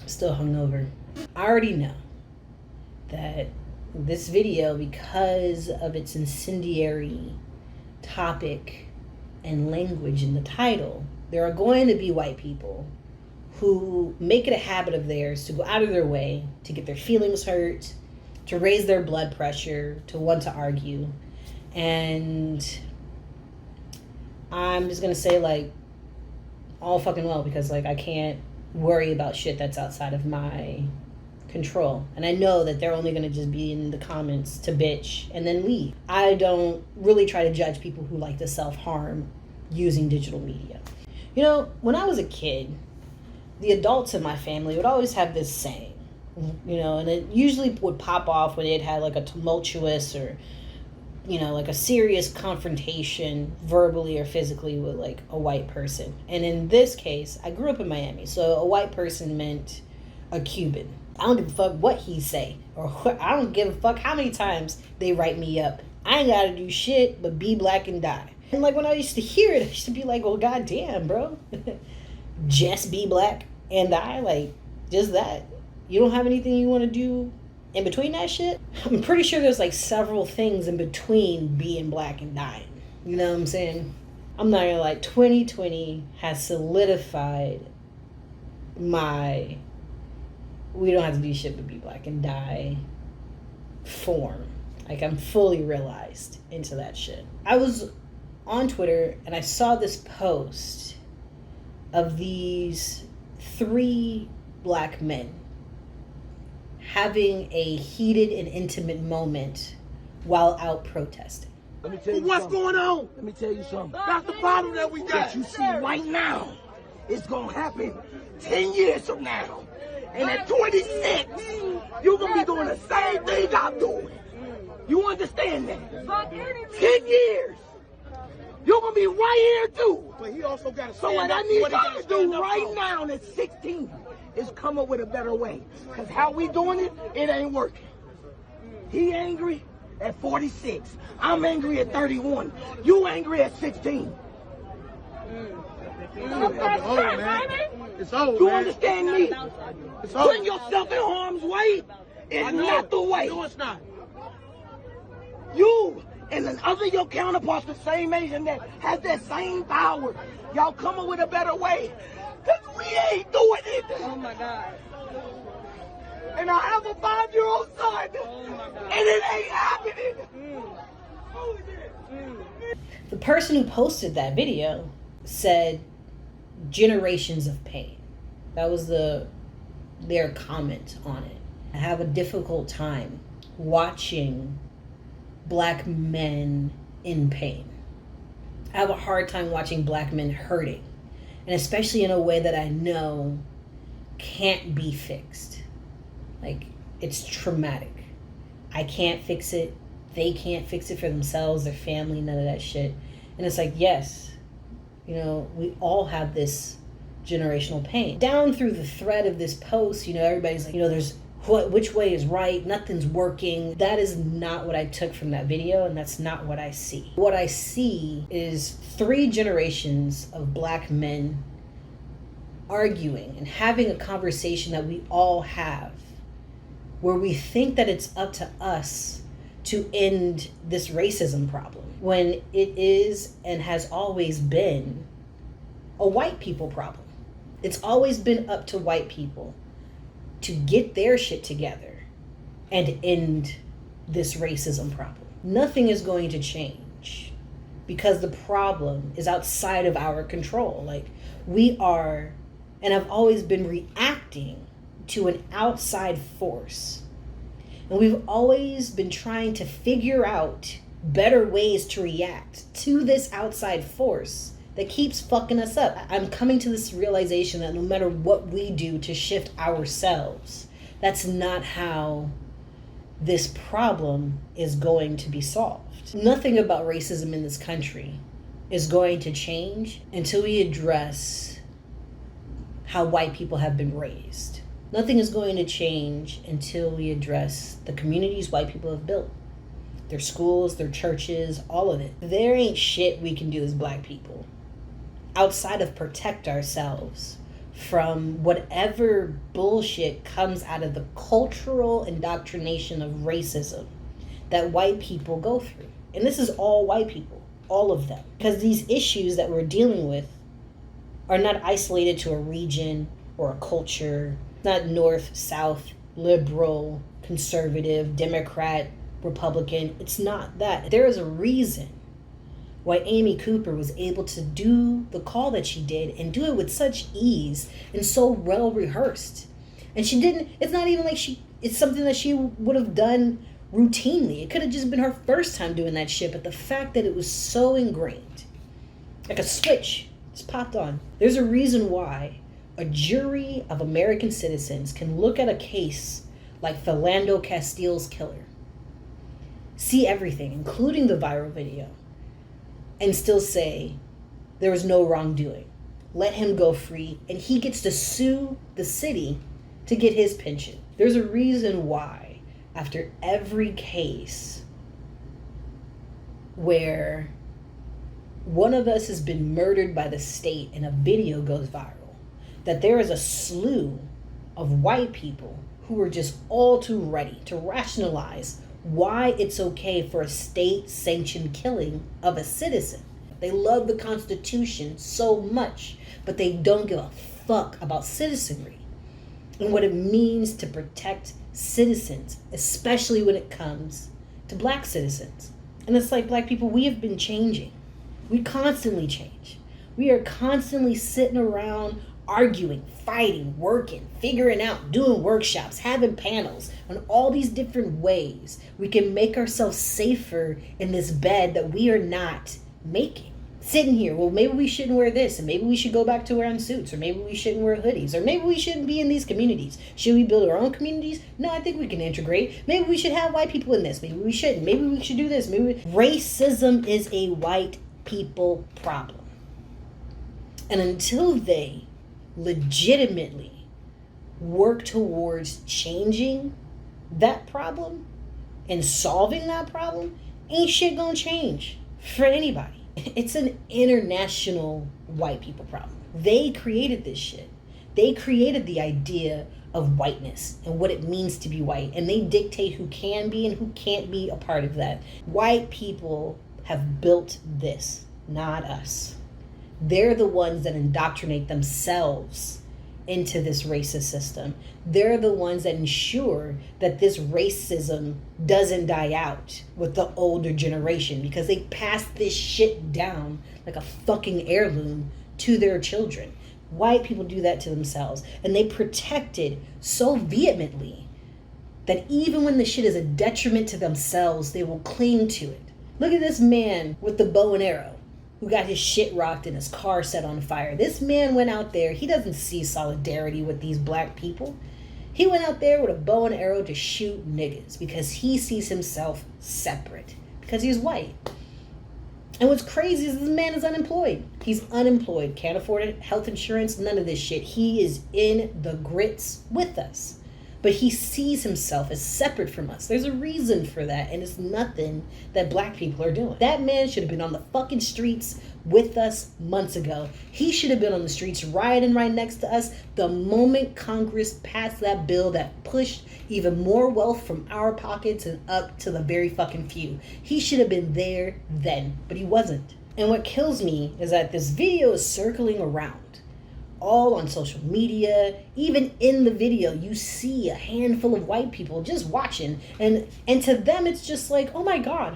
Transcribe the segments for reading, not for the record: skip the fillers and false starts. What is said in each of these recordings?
Still hungover. I already know that this video, because of its incendiary topic and language in the title, there are going to be white people who make it a habit of theirs to go out of their way to get their feelings hurt, to raise their blood pressure, to want to argue. And I'm just going to say, like, all fucking well, because, like, I can't worry about shit that's outside of my control. And I know that they're only going to just be in the comments to bitch and then leave. I don't really try to judge people who like to self-harm using digital media. You know, when I was a kid, the adults in my family would always have this saying, you know, and it usually would pop off when it had like a tumultuous or, you know, like a serious confrontation verbally or physically with like a white person. And in this case, I grew up in Miami, so a white person meant a Cuban. I don't give a fuck what he say, or I don't give a fuck how many times they write me up. I ain't gotta do shit but be black and die. And like when I used to hear it, I used to be like, well, goddamn, bro. Just be black and die? Like, just that? You don't have anything you want to do in between that shit? I'm pretty sure there's like several things in between being black and dying. You know what I'm saying? I'm not gonna lie, 2020 has solidified my we don't have to do shit but be black and die form. Like, I'm fully realized into that shit. I was on Twitter and I saw this post of these 3 black men having a heated and intimate moment while out protesting. Let me tell you what's going on. Let me tell you something. That's the problem that we got. That you see right now, it's gonna happen 10 years from now. And at 26, you're gonna be doing the same thing I'm doing. You understand that? 10 years. You're gonna be right here too. But he also got to. So what I need y'all to do right now at 16 is come up with a better way. Cause how we doing it, it ain't working. He angry at 46. I'm angry at 31. You angry at 16. It's old, you understand me? Putting yourself in harm's way is not the way. No, it's not. You and then other your counterparts the same age and that has that same power. Y'all come up with a better way. Cause we ain't doing it. Oh my God. And I have a 5-year-old son. Oh my God. And it ain't happening. Who is it? The person who posted that video said generations of pain. That was their comment on it. I have a difficult time watching black men in pain. I have a hard time watching black men hurting, and especially in a way that I know can't be fixed. Like, it's traumatic. I can't fix it. They can't fix it for themselves, their family, none of that shit. And it's like, yes, you know, we all have this generational pain. Down through the thread of this post, you know, everybody's like, you know, there's which way is right, nothing's working. That is not what I took from that video, and that's not what I see. What I see is 3 generations of black men arguing and having a conversation that we all have, where we think that it's up to us to end this racism problem, when it is and has always been a white people problem. It's always been up to white people to get their shit together and end this racism problem. Nothing is going to change because the problem is outside of our control. Like, we are, and have always been reacting to an outside force. And we've always been trying to figure out better ways to react to this outside force that keeps fucking us up. I'm coming to this realization that no matter what we do to shift ourselves, that's not how this problem is going to be solved. Nothing about racism in this country is going to change until we address how white people have been raised. Nothing is going to change until we address the communities white people have built. Their schools, their churches, all of it. There ain't shit we can do as black people outside of protect ourselves from whatever bullshit comes out of the cultural indoctrination of racism that white people go through. And this is all white people, all of them. Because these issues that we're dealing with are not isolated to a region or a culture, not north, south, liberal, conservative, Democrat, Republican. It's not that. There is a reason why Amy Cooper was able to do the call that she did and do it with such ease and so well rehearsed. And she didn't, it's not even like it's something that she would have done routinely. It could have just been her first time doing that shit, but the fact that it was so ingrained, like a switch, just popped on. There's a reason why a jury of American citizens can look at a case like Philando Castile's killer, see everything, including the viral video, and still say there was no wrongdoing. Let him go free, and he gets to sue the city to get his pension. There's a reason why after every case where one of us has been murdered by the state and a video goes viral, that there is a slew of white people who are just all too ready to rationalize why it's okay for a state-sanctioned killing of a citizen. They love the Constitution so much, but they don't give a fuck about citizenry and what it means to protect citizens, especially when it comes to black citizens. And it's like, black people, we have been changing. We constantly change. We are constantly sitting around arguing, fighting, working, figuring out, doing workshops, having panels on all these different ways we can make ourselves safer in this bed that we are not making. Sitting here, well, maybe we shouldn't wear this, and maybe we should go back to wearing suits, or maybe we shouldn't wear hoodies, or maybe we shouldn't be in these communities. Should we build our own communities? No, I think we can integrate. Maybe we should have white people in this. Maybe we shouldn't. Maybe we should do this. Racism is a white people problem. And until they legitimately work towards changing that problem and solving that problem, ain't shit gonna change for anybody. It's an international white people problem. They created this shit. They created the idea of whiteness and what it means to be white, and they dictate who can be and who can't be a part of that. White people have built this, not us. They're the ones that indoctrinate themselves into this racist system. They're the ones that ensure that this racism doesn't die out with the older generation, because they pass this shit down like a fucking heirloom to their children. White people do that to themselves, and they protect it so vehemently that even when the shit is a detriment to themselves, they will cling to it. Look at this man with the bow and arrow who got his shit rocked and his car set on fire. This man went out there. He doesn't see solidarity with these black people. He went out there with a bow and arrow to shoot niggas because he sees himself separate, because he's white. And what's crazy is this man is unemployed. He's unemployed, can't afford it, health insurance, none of this shit. He is in the grits with us. But he sees himself as separate from us. There's a reason for that, and it's nothing that black people are doing. That man should have been on the fucking streets with us months ago. He should have been on the streets rioting right next to us the moment Congress passed that bill that pushed even more wealth from our pockets and up to the very fucking few. He should have been there then, but he wasn't. And what kills me is that this video is circling around all on social media. Even in the video, you see a handful of white people just watching, and to them it's just like, oh my god,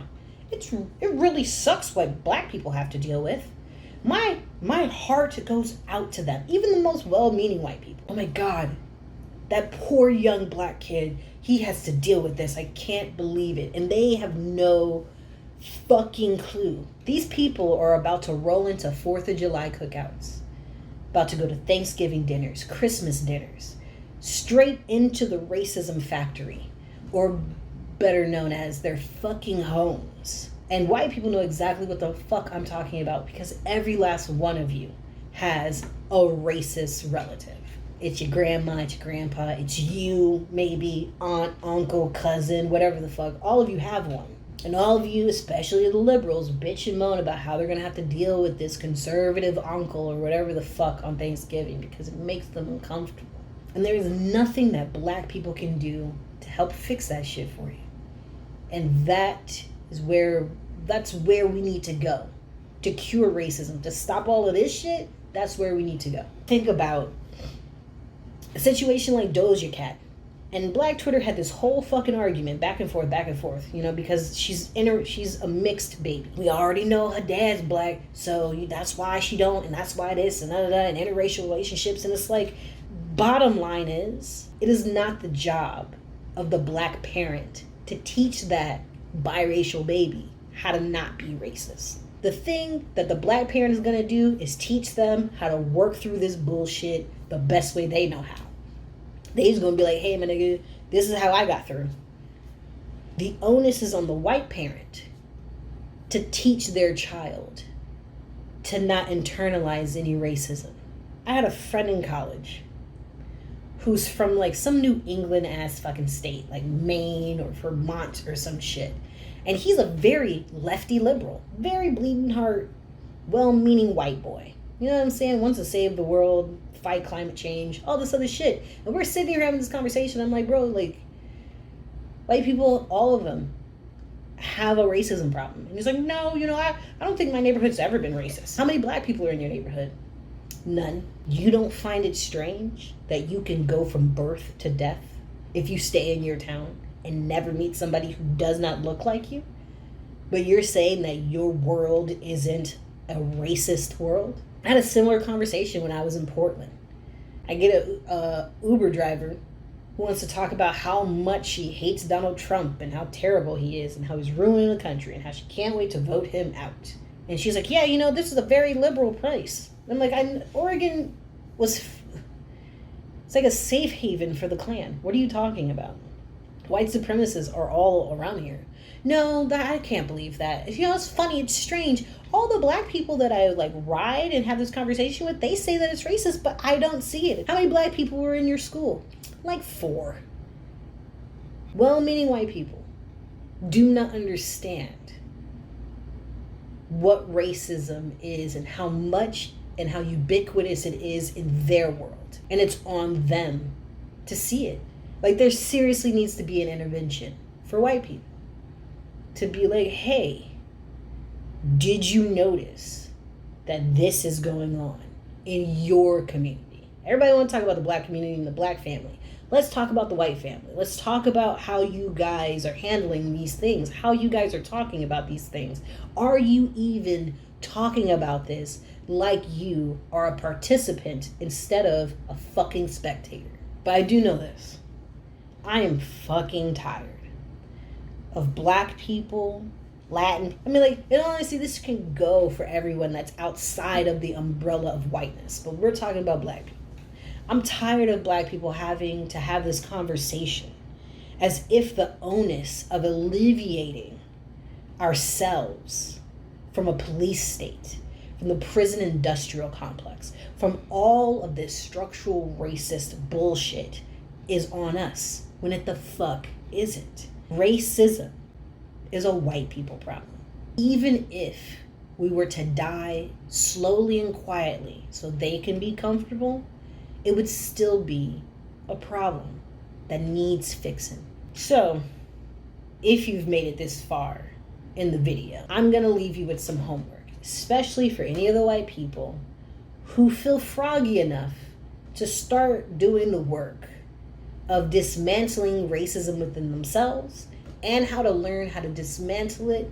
it really sucks what black people have to deal with. My heart goes out to them, even the most well-meaning white people. Oh my god, that poor young black kid, he has to deal with this. I can't believe it. And they have no fucking clue. These people are about to roll into 4th of July cookouts, about to go to Thanksgiving dinners, Christmas dinners, straight into the racism factory, or better known as their fucking homes. And white people know exactly what the fuck I'm talking about, because every last one of you has a racist relative. It's your grandma, it's your grandpa, it's you, maybe aunt, uncle, cousin, whatever the fuck. All of you have one. And all of you, especially the liberals, bitch and moan about how they're going to have to deal with this conservative uncle or whatever the fuck on Thanksgiving because it makes them uncomfortable. And there is nothing that black people can do to help fix that shit for you. And that's where we need to go to cure racism, to stop all of this shit. That's where we need to go. Think about a situation like Doja Cat. And Black Twitter had this whole fucking argument back and forth, you know, because she's a mixed baby. We already know her dad's black, so that's why she don't, and that's why this, and and interracial relationships. And it's like, bottom line is, it is not the job of the black parent to teach that biracial baby how to not be racist. The thing that the black parent is going to do is teach them how to work through this bullshit the best way they know how. They's going to be like, hey, my nigga, this is how I got through. The onus is on the white parent to teach their child to not internalize any racism. I had a friend in college who's from like some New England ass fucking state, like Maine or Vermont or some shit. And he's a very lefty liberal, very bleeding heart, well-meaning white boy. You know what I'm saying? Wants to save the world, fight climate change, all this other shit. And we're sitting here having this conversation. I'm like, bro, like, white people, all of them, have a racism problem. And he's like, no, you know, I don't think my neighborhood's ever been racist. How many black people are in your neighborhood? None. You don't find it strange that you can go from birth to death if you stay in your town and never meet somebody who does not look like you? But you're saying that your world isn't a racist world? I had a similar conversation when I was in Portland. I get a Uber driver who wants to talk about how much she hates Donald Trump and how terrible he is and how he's ruining the country and how she can't wait to vote him out. And she's like, yeah, you know, this is a very liberal place. I'm like, Oregon was, it's like a safe haven for the Klan. What are you talking about? White supremacists are all around here. No, I can't believe that. You know, it's funny, it's strange. All the black people that I like ride and have this conversation with, they say that it's racist, but I don't see it. How many black people were in your school? Like 4. Well-meaning white people do not understand what racism is and how much and how ubiquitous it is in their world. And it's on them to see it. Like, there seriously needs to be an intervention for white people to be like, hey, did you notice that this is going on in your community? Everybody want to talk about the black community and the black family. Let's talk about the white family. Let's talk about how you guys are handling these things, how you guys are talking about these things. Are you even talking about this like you are a participant instead of a fucking spectator? But I do know this. I am fucking tired of black people, Latin. I mean, like, in all honesty, this can go for everyone that's outside of the umbrella of whiteness. But we're talking about black people. I'm tired of black people having to have this conversation as if the onus of alleviating ourselves from a police state, from the prison industrial complex, from all of this structural racist bullshit is on us, when it the fuck isn't. Racism is a white people problem. Even if we were to die slowly and quietly so they can be comfortable, it would still be a problem that needs fixing. So, if you've made it this far in the video, I'm gonna leave you with some homework, especially for any of the white people who feel froggy enough to start doing the work of dismantling racism within themselves and how to learn how to dismantle it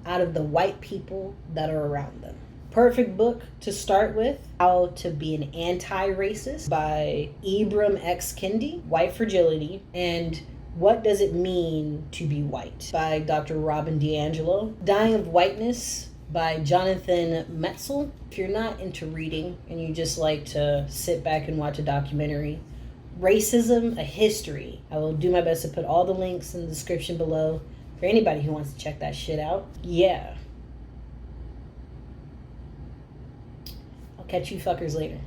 out of the white people that are around them. Perfect book to start with, How to Be an Anti-Racist by Ibram X. Kendi, White Fragility, and What Does It Mean to Be White by Dr. Robin DiAngelo, Dying of Whiteness by Jonathan Metzl. If you're not into reading and you just like to sit back and watch a documentary, Racism, A History. I will do my best to put all the links in the description below for anybody who wants to check that shit out. Yeah. I'll catch you fuckers later.